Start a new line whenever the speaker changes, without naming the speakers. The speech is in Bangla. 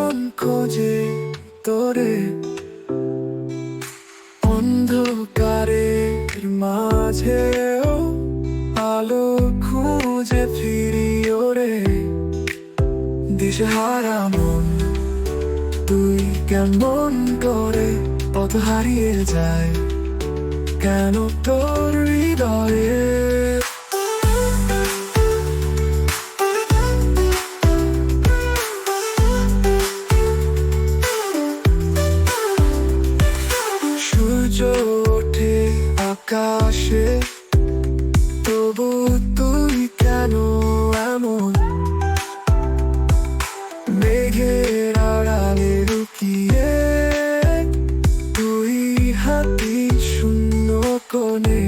মন খোঁজে তোরে অন্ধকারের মাঝেও আলো খুঁজে ফিরি ওরে দিশেহারা মন তুই কেমন করে পথ হারিয়ে যায় কেন তোর হৃদয়ে সূর্য ওঠে আকাশে তবু তুই কেন এমন মেঘের আড়ালে লুকিয়ে তুই হাতি শূন্য কোণে